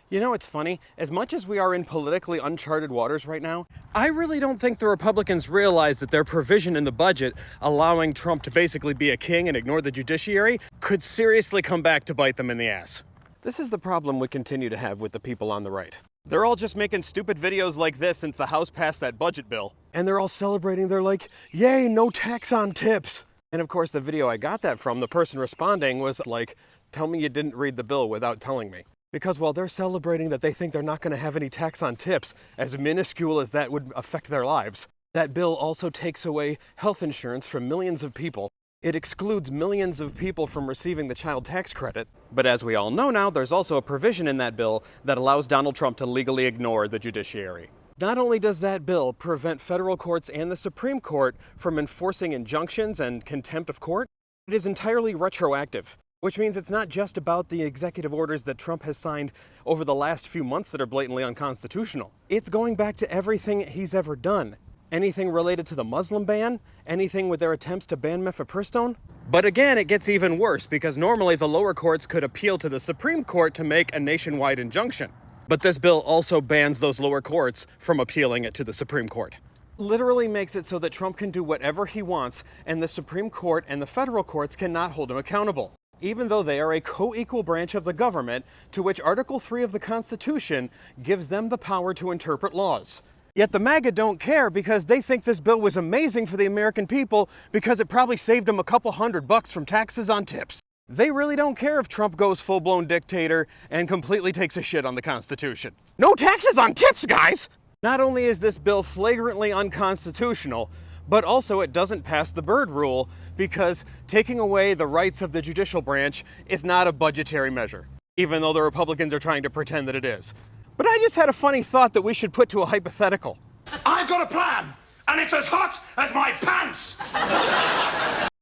You know, it's funny. As much as we are in politically uncharted waters right now, I really don't think the Republicans realize that their provision in the budget, allowing Trump to basically be a king and ignore the judiciary, could seriously come back to bite them in the ass. This is the problem we continue to have with the people on the right. They're all just making stupid videos like this since the House passed that budget bill. And they're all celebrating. They're like, yay, no tax on tips. And of course, the video I got that from, the person responding was like, tell me you didn't read the bill without telling me. Because while they're celebrating that they think they're not going to have any tax on tips, as minuscule as that would affect their lives, that bill also takes away health insurance from millions of people. It excludes millions of people from receiving the child tax credit. But as we all know now, there's also a provision in that bill that allows Donald Trump to legally ignore the judiciary. Not only does that bill prevent federal courts and the Supreme Court from enforcing injunctions and contempt of court, it is entirely retroactive. Which means it's not just about the executive orders that Trump has signed over the last few months that are blatantly unconstitutional. It's going back to everything he's ever done. Anything related to the Muslim ban, anything with their attempts to ban mifepristone. But again, it gets even worse because normally the lower courts could appeal to the Supreme Court to make a nationwide injunction. But this bill also bans those lower courts from appealing it to the Supreme Court. Literally makes it so that Trump can do whatever he wants and the Supreme Court and the federal courts cannot hold him accountable, even though they are a co-equal branch of the government to which Article 3 of the Constitution gives them the power to interpret laws. Yet the MAGA don't care because they think this bill was amazing for the American people because it probably saved them a couple $100 from taxes on tips. They really don't care if Trump goes full-blown dictator and completely takes a shit on the Constitution. No taxes on tips, guys! Not only is this bill flagrantly unconstitutional, but also it doesn't pass the Byrd rule because taking away the rights of the judicial branch is not a budgetary measure, even though the Republicans are trying to pretend that it is. But I just had a funny thought that we should put to a hypothetical. I've got a plan, and it's as hot as my pants!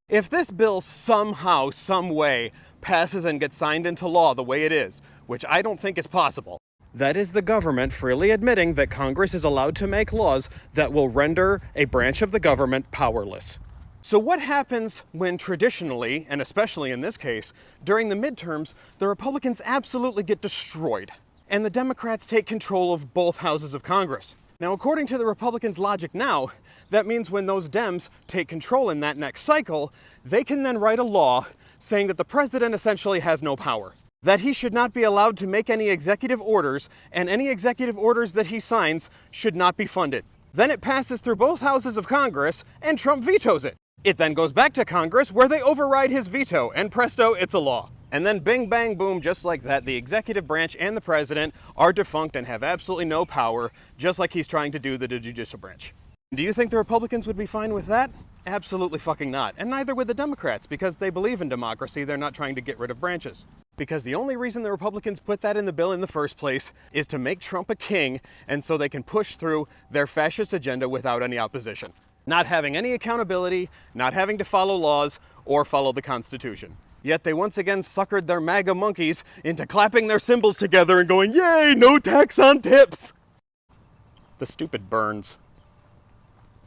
If this bill somehow, some way, passes and gets signed into law the way it is, which I don't think is possible, that is the government freely admitting that Congress is allowed to make laws that will render a branch of the government powerless. So what happens when traditionally, and especially in this case, during the midterms, the Republicans absolutely get destroyed, and the Democrats take control of both houses of Congress? Now, according to the Republicans' logic now, that means when those Dems take control in that next cycle, they can then write a law saying that the president essentially has no power, that he should not be allowed to make any executive orders, and any executive orders that he signs should not be funded. Then it passes through both houses of Congress, and Trump vetoes it. It then goes back to Congress, where they override his veto, and presto, it's a law. And then bing, bang, boom, just like that, the executive branch and the president are defunct and have absolutely no power, just like he's trying to do the judicial branch. Do you think the Republicans would be fine with that? Absolutely fucking not. And neither would the Democrats, because they believe in democracy. They're not trying to get rid of branches. Because the only reason the Republicans put that in the bill in the first place is to make Trump a king, and so they can push through their fascist agenda without any opposition. Not having any accountability, not having to follow laws, or follow the Constitution. Yet they once again suckered their MAGA monkeys into clapping their cymbals together and going, yay, no tax on tips! The stupid Burns.